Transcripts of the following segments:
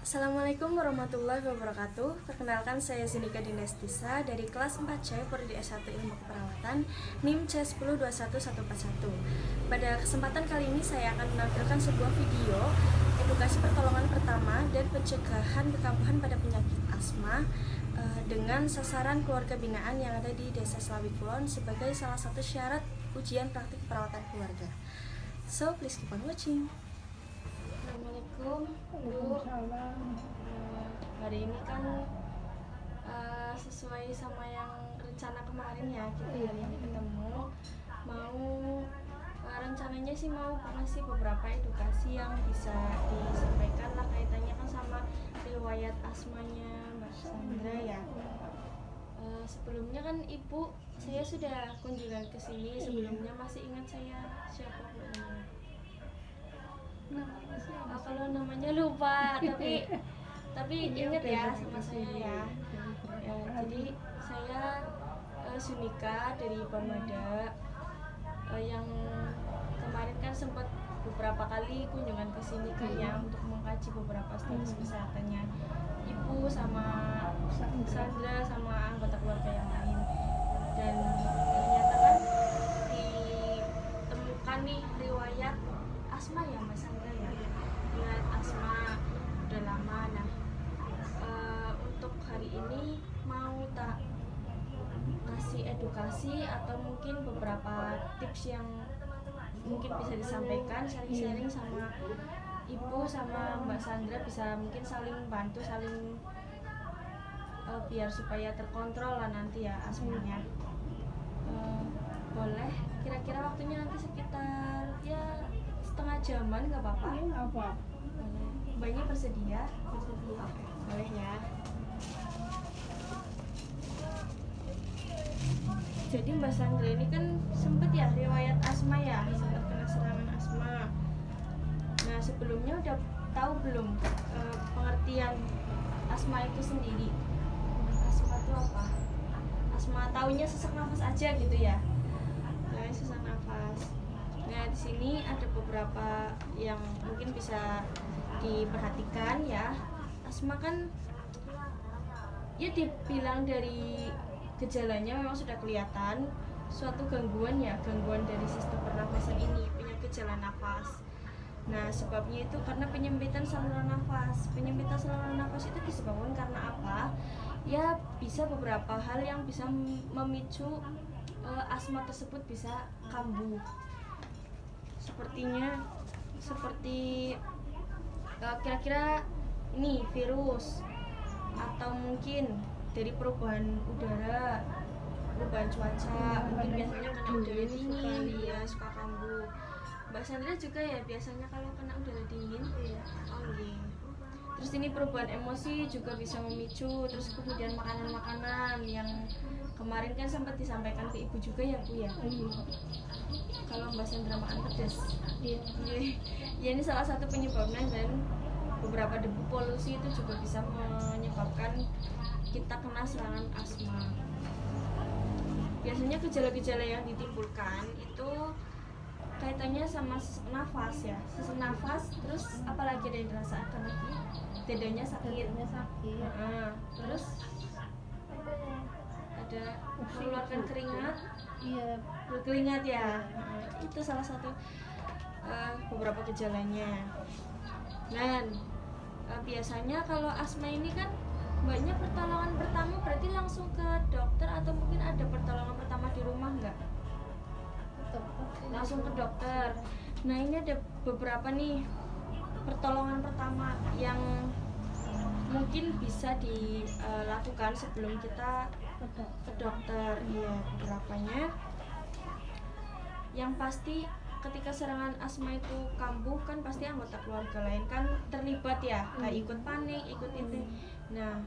Assalamualaikum warahmatullahi wabarakatuh. Perkenalkan, saya Zinika Dinestisa dari kelas 4C Prodi S1 Ilmu Keperawatan NIM C1021141. Pada kesempatan kali ini saya akan menampilkan sebuah video edukasi pertolongan pertama dan pencegahan kekambuhan pada penyakit asma dengan sasaran keluarga binaan yang ada di Desa Slawi Kulon sebagai salah satu syarat ujian praktik perawatan keluarga. So, please keep on watching. Assalamualaikum Bu. Hari ini kan sesuai sama yang rencana kemarin ya, kita hari ini ketemu mau rencananya sih mau ngasih beberapa edukasi yang bisa disampaikan lah kaitannya kan sama riwayat asmanya Mbak Sandra ya. Sebelumnya kan Ibu, saya sudah kunjungan ke sini. Sebelumnya masih ingat saya siapa Bu namanya? Kalau namanya lupa, tapi ingat ya sama saya ya. Jadi saya Sunika dari Pamada yang kemarin kan sempat beberapa kali kunjungan ke sini kan ya untuk mengkaji beberapa status kesehatannya Ibu sama Sandra sama anggota keluarga yang lain. Dan ternyata kan ditemukan nih riwayat asma ya Mas Sandra ya, riwayat asma udah lama. Nah untuk hari ini mau tak kasih edukasi atau mungkin beberapa tips yang mungkin bisa disampaikan, sharing-sharing sama Ibu sama Mbak Sandra, bisa mungkin saling bantu, saling biar supaya terkontrol lah nanti ya asmanya. Boleh, kira-kira waktunya nanti sekitar ya setengah jaman, nggak apa-apa? Iya, nggak apa. Boleh. Mbaknya bersedia? Bersedia. Oke, boleh ya. Jadi Mbak Sandra ini kan sempet ya riwayat asma ya, sempat kena serangan asma. Nah sebelumnya udah tahu belum pengertian asma itu sendiri? Asma itu apa? Asma taunya sesak nafas aja gitu ya? Nah, sesak nafas. Nah di sini ada beberapa yang mungkin bisa diperhatikan ya. Asma kan ya dibilang dari gejalanya memang sudah kelihatan suatu gangguan ya, gangguan dari sistem pernafasan ini, punya gejala nafas. Nah sebabnya itu karena penyempitan saluran nafas. Penyempitan saluran nafas itu disebabkan karena apa? Ya bisa beberapa hal yang bisa memicu asma tersebut bisa kambuh. Seperti kira-kira ini virus atau mungkin dari perubahan udara, perubahan cuaca, mungkin biasanya kena udara dingin, ya suka kambuh. Mbak Sandra juga ya biasanya kalau kena udara dingin, oh iya. Terus ini perubahan emosi juga bisa memicu, terus kemudian makanan-makanan yang kemarin kan sempat disampaikan ke Ibu juga ya Bu ya. Kalau Mbak Sandra makan pedas, ya ini salah satu penyebabnya, dan beberapa debu polusi itu juga bisa menyebabkan kita kena serangan asma. Biasanya gejala-gejala yang ditimbulkan itu kaitannya sama sesak nafas ya, sesak nafas, terus apalagi ada yang dirasakan lagi, dadanya sakit. Terus ada mengeluarkan keringat, berkeringat ya, itu salah satu beberapa gejalanya. Dan biasanya kalau asma ini kan Mbaknya pertolongan pertama berarti langsung ke dokter atau mungkin ada pertolongan pertama di rumah nggak? Langsung ke dokter. Nah ini ada beberapa nih pertolongan pertama yang mungkin bisa dilakukan sebelum kita ke dokter. Iya, beberapanya. Yang pasti ketika serangan asma itu kambuh kan pasti anggota keluarga lain kan terlibat ya, ikut panik, ikut itu. Nah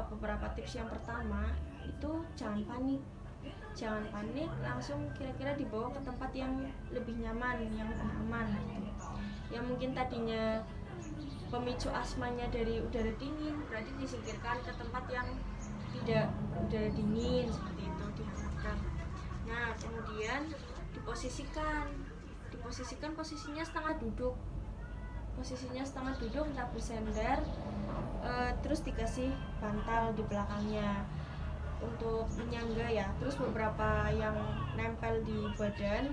beberapa tips yang pertama itu jangan panik, langsung kira-kira dibawa ke tempat yang lebih nyaman, yang lebih aman gitu. Yang mungkin tadinya pemicu asmanya dari udara dingin, berarti disingkirkan ke tempat yang tidak udara dingin, seperti itu diharapkan. Nah kemudian diposisikan posisinya setengah duduk. posisinya setengah duduk, entah bersender, terus dikasih bantal di belakangnya untuk menyangga ya. Terus beberapa yang nempel di badan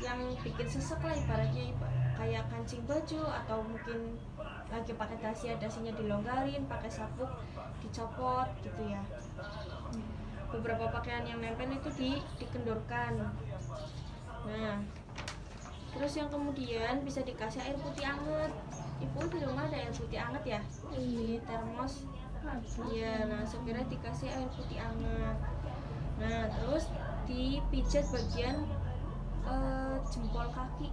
yang bikin sesek lah ibaratnya, kayak kancing baju atau mungkin lagi pakai dasinya dilonggarin, pakai sabuk dicopot gitu ya. Beberapa pakaian yang nempel itu dikendorkan. Nah, terus yang kemudian bisa dikasih air putih anget. Ibu di rumah ada air putih anget ya? Di termos. Iya, nah segera dikasih air putih anget. Nah, terus dipijat bagian jempol kaki.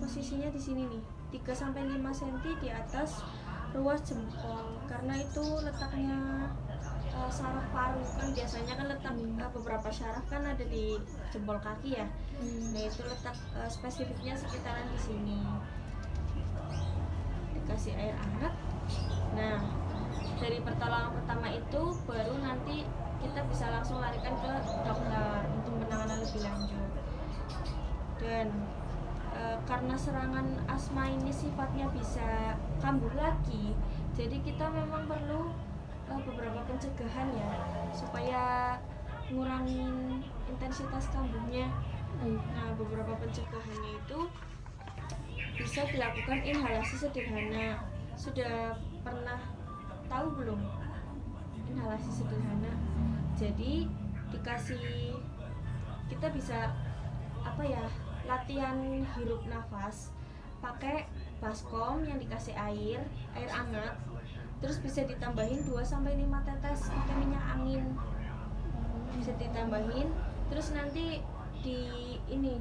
Posisinya di sini nih, 3-5 cm di atas ruas jempol, karena itu letaknya saraf paru. Kan biasanya kan letak beberapa syaraf kan ada di jempol kaki ya. Nah, itu letak spesifiknya sekitaran di sini. Dikasih air hangat. Nah, dari pertolongan pertama itu baru nanti kita bisa langsung larikan ke dokter untuk penanganan lebih lanjut. Dan karena serangan asma ini sifatnya bisa kambuh lagi, jadi kita memang perlu beberapa pencegahan ya, supaya ngurangin intensitas kambuhnya. Nah, beberapa pencegahannya itu bisa dilakukan inhalasi sederhana. Sudah pernah tahu belum inhalasi sederhana? Jadi kita bisa latihan hirup nafas pakai baskom yang dikasih air hangat, terus bisa ditambahin 2-5 tetes pakai minyak angin, bisa ditambahin, terus nanti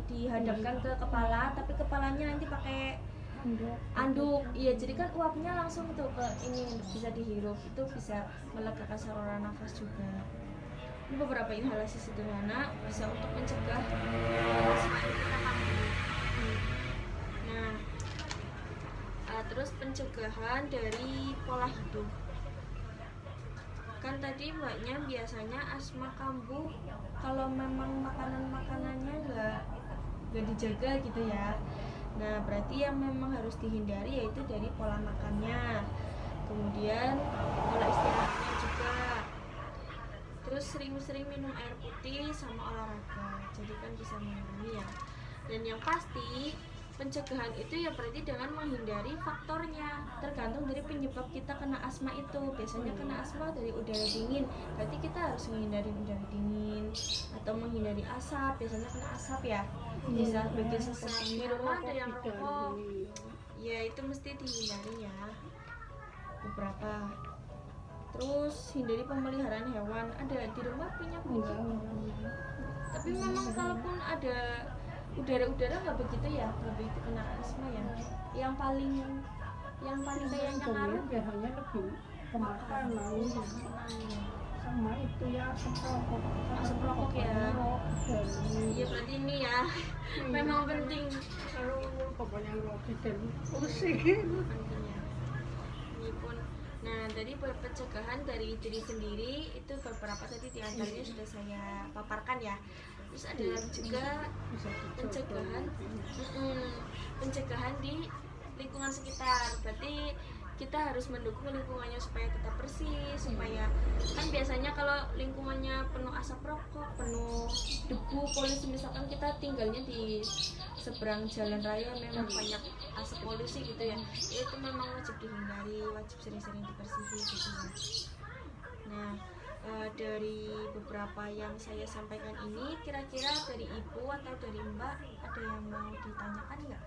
dihadapkan ke kepala, tapi kepalanya nanti pakai anduk. Iya, jadi kan uapnya langsung tuh ke ini bisa dihirup, itu bisa melegakan saluran nafas juga. Ini beberapa inhalasi sederhana bisa untuk mencegah supaya kita kambuh. Nah, terus pencegahan dari pola hidup. Kan tadi mbaknya biasanya asma kambuh kalau memang makanannya nggak dijaga gitu ya. Nah, berarti yang memang harus dihindari yaitu dari pola makannya, kemudian pola istirahatnya juga. Terus sering-sering minum air putih sama olahraga, jadi kan bisa mengurangi ya. Dan yang pasti pencegahan itu ya berarti dengan menghindari faktornya, tergantung dari penyebab kita kena asma itu. Biasanya kena asma dari udara dingin, berarti kita harus menghindari udara dingin, atau menghindari asap. Biasanya kena asap ya, bisa bikin sesak. Di rumah ada yang rokok, ya itu mesti dihindari ya beberapa. Terus hindari pemeliharaan hewan. Ada di rumah punya kucing? Tapi memang kalaupun ada udara nggak begitu ya, nggak begitu kena asma ya. Yang paling kayaknya ngaruh biasanya lebih ke makanan sama itu ya, asap rokok ya. Iya, berarti ini ya memang penting. Kalau kebanyakan roti dan kursi Pentingnya ini pun. Nah, tadi pencegahan dari diri sendiri itu beberapa tadi diantaranya sudah saya paparkan ya. Terus ada juga pencegahan di lingkungan sekitar. Berarti kita harus mendukung lingkungannya supaya tetap bersih, supaya kan biasanya kalau lingkungannya penuh asap rokok, penuh debu, polusi, misalkan kita tinggalnya di seberang jalan raya memang banyak asap polusi gitu ya, itu memang wajib dihindari, wajib sering-sering dibersihin gitu ya. Nah, dari beberapa yang saya sampaikan ini, kira-kira dari ibu atau dari mbak ada yang mau ditanyakan nggak?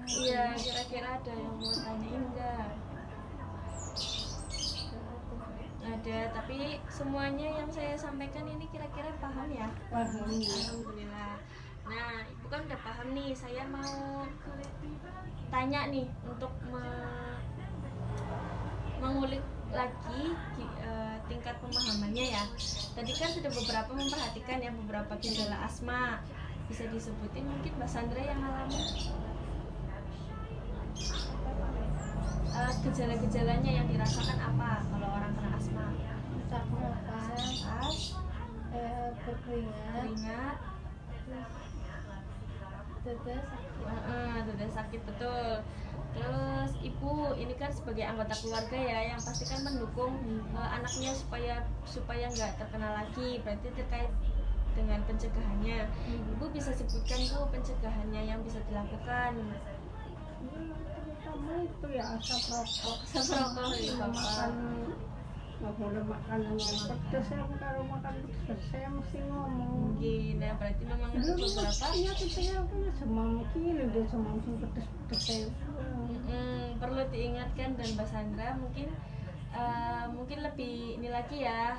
Iya, kira-kira ada yang mau tanyain nggak? Ada, tapi semuanya yang saya sampaikan ini kira-kira paham ya? paham. Alhamdulillah. Nah, ibu kan udah paham nih, saya mau tanya nih untuk mengulik lagi tingkat pemahamannya ya. Tadi kan sudah beberapa memperhatikan ya beberapa gejala asma. Bisa disebutin mungkin Mbak Sandra yang alami gejala-gejalanya yang dirasakan apa kalau orang kena asma? Sesak Napas, berkeringat, keringat, Dada sakit betul. Terus ibu ini kan sebagai anggota keluarga ya, yang pasti kan mendukung anaknya supaya nggak terkena lagi. Berarti terkait dengan pencegahannya, ibu bisa sebutkan Bu pencegahannya yang bisa dilakukan. Terutama itu ya asap rokok. Asap rokok ya, Nggak makan, nggak boleh makan yang pedas. Kalau makan pedas saya mesti ngomong. Nah berarti memang itu beberapa Iya kita kan semua mungkin udah semua pedas saya. perlu diingatkan. Dan Mbak Sandra mungkin lebih ini lagi ya,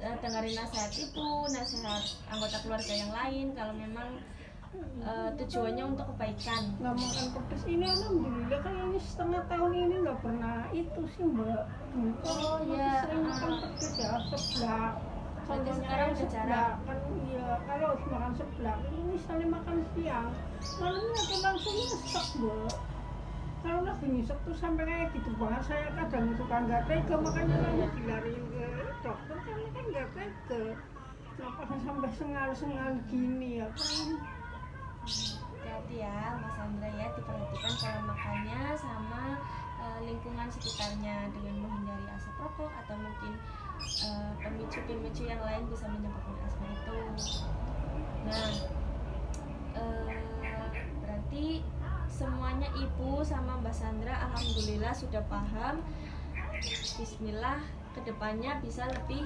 dengerin nasihat ibu, nasihat anggota keluarga yang lain kalau memang tujuannya untuk kebaikan. Nggak makan pedas ini alhamdulillah kayaknya setengah tahun ini nggak pernah itu sih Mbak. Oh iya, Sering makan pedas ya seblak. Berarti Contohnya sekarang udah seblak jarang. kan ya kalau harus makan seblak ini misalnya makan siang malamnya tuh langsung nyesek Mbak. Kalau lagi nyesek tuh sampai kayak gitu banget saya kadang suka nggak tega makanya langsung dilariin ke dokter karena kan nggak tega. Kenapa sampai sengal-sengal gini ya kan? Hati-hati ya Mas Sandra ya, diperhatikan pola makannya sama lingkungan sekitarnya dengan menghindari asap rokok atau mungkin pemicu-pemicu yang lain bisa menyebabkan asma itu. Nah, berarti semuanya ibu sama Mbak Sandra alhamdulillah sudah paham. Bismillah kedepannya bisa lebih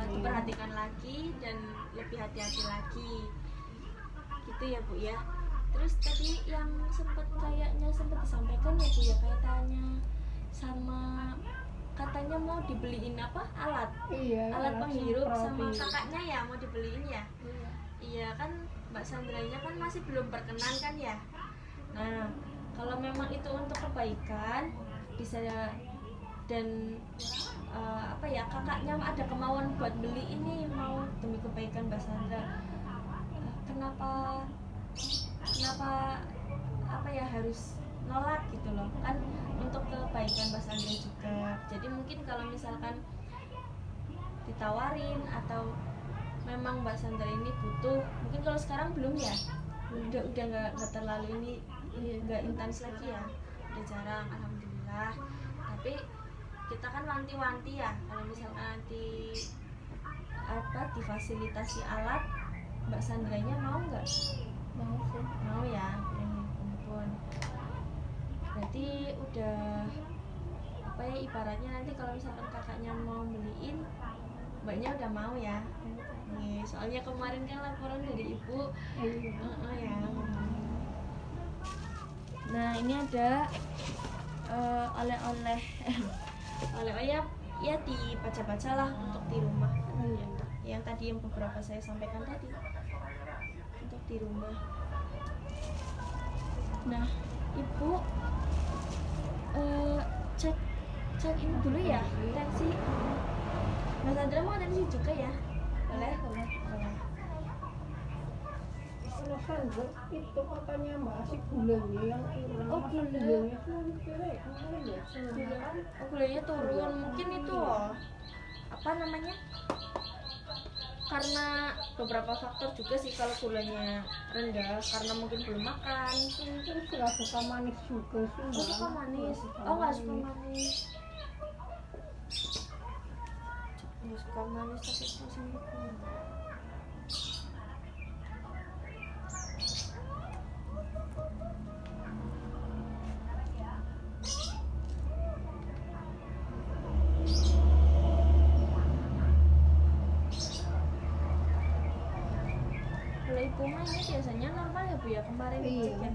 diperhatikan lagi dan lebih hati-hati lagi gitu ya Bu ya. Terus tadi yang sempat disampaikan ya Bu ya, kaitannya sama katanya mau dibeliin apa alat penghirup sama kakaknya ya, mau dibeliin ya. Iya kan Mbak Sandranya kan masih belum berkenan kan ya. Nah kalau memang itu untuk kebaikan bisa dan kakaknya ada kemauan buat beli ini, mau demi kebaikan Mbak Sandra, kenapa harus nolak gitu loh, kan untuk kebaikan Mbak Sandra juga. Jadi mungkin kalau misalkan ditawarin atau memang Mbak Sandra ini butuh, mungkin kalau sekarang belum ya, udah nggak terlalu ini, nggak intens lagi ya, udah jarang alhamdulillah. Tapi kita kan wanti-wanti ya, kalau misalkan nanti difasilitasi alat, Mbak Sandranya mau nggak? Mau ya, ampun. Berarti udah ibaratnya nanti kalau misalkan kakaknya mau beliin, mbaknya udah mau ya. Nih, soalnya kemarin kan laporan dari ibu, ya. Nah ini ada oleh-oleh ya dibaca-baca lah untuk di rumah. Yang tadi yang beberapa saya sampaikan tadi untuk di rumah. Nah ibu cek ini dulu ya, tensi. Mas Sandra mau tensi juga ya? Boleh. Kalau Sandra itu katanya Mbak Asik gulanya yang kurang. Oh, gula. Gulanya turun kira kemarin ya. Gulanya turun, mungkin itu apa namanya? Karena beberapa faktor juga sih kalau gulanya rendah, karena mungkin belum makan. Terus nggak suka manis juga sih. Oh, suka manis. Oh, nggak suka manis. Nggak suka manis tapi suka sembunyi. Kalau ibu mah ini biasanya normal ya Bu ya, kemarin dicek ya.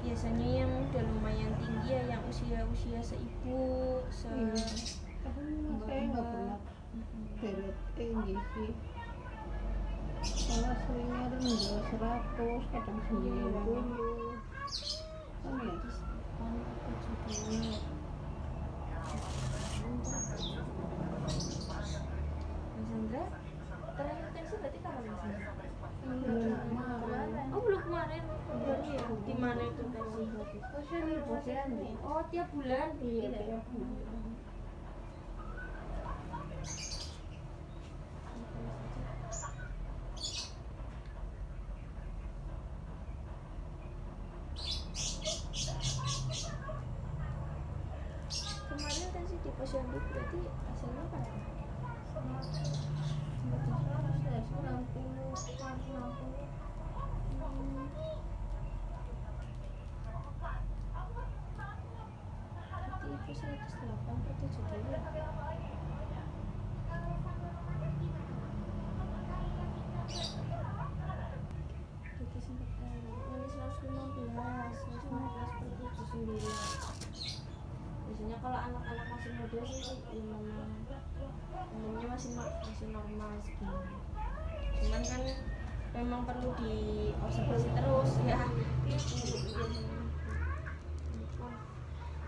Biasanya yang udah lumayan tinggi ya, yang usia seibu, Saya nggak pernah berat tinggi sih. Kalau seringnya rendah 100, kadang 90. Kan ya? Mas Sandra, terakhir tensi berarti kapan Mas Sandra? Kemarin. Oh belum kemarin, baru ya. Di mana itu tensi? Oh tiap bulan. Iya, tiap bulan. posyandu berarti hasilnya apa ya? Berarti itu 108 per 70. Berarti sempat ini 115 per 79. Biasanya kalau anak-anak masih muda sih ya memang umumnya masih normal segini. Cuman kan memang perlu diobservasi terus ya.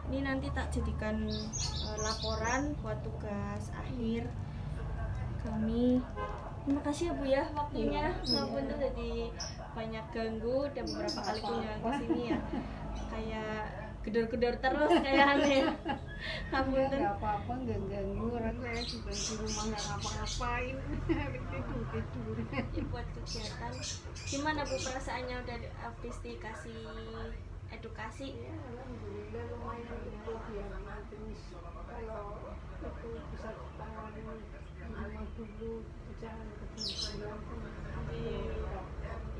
Ini nanti tak jadikan laporan buat tugas akhir kami. Terima kasih ya Bu ya waktunya. Maupun tuh jadi banyak ganggu dan beberapa kali kunjungan ke sini ya. Kayak gedor-gedor terus kayaknya. Ampun tuh. Nggak apa-apa, nggak ganggu orang, saya juga di rumah nggak ngapa-ngapain. tidur Ya, buat kegiatan. Gimana Bu perasaannya udah habis dikasih edukasi? Ya, alhamdulillah lumayan itu biar nanti kalau itu bisa ditangani memang dulu jangan ketinggalan. Iya,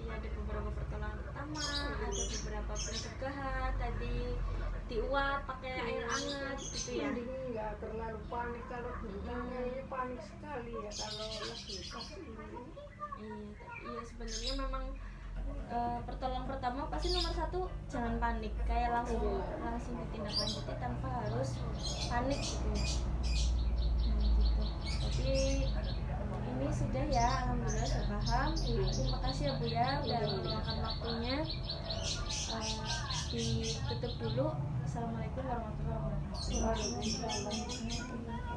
ada beberapa pertolongan pertama, ada beberapa pencegahan, tadi diuap pakai air hangat gitu ya. Mending nggak terlalu panik, kalau dulu kan kayaknya panik sekali ya kalau lagi pas ini. Iya sebenarnya memang pertolongan pertama pasti nomor 1 jangan panik, kayak langsung ditindaklanjuti tanpa harus panik gitu ya. Gitu. Tapi ini sudah ya, alhamdulillah sudah paham. Terima kasih ya Bu ya udah meluangkan waktunya. Ditutup dulu. Assalamualaikum warahmatullahi wabarakatuh. Waalaikumsalam.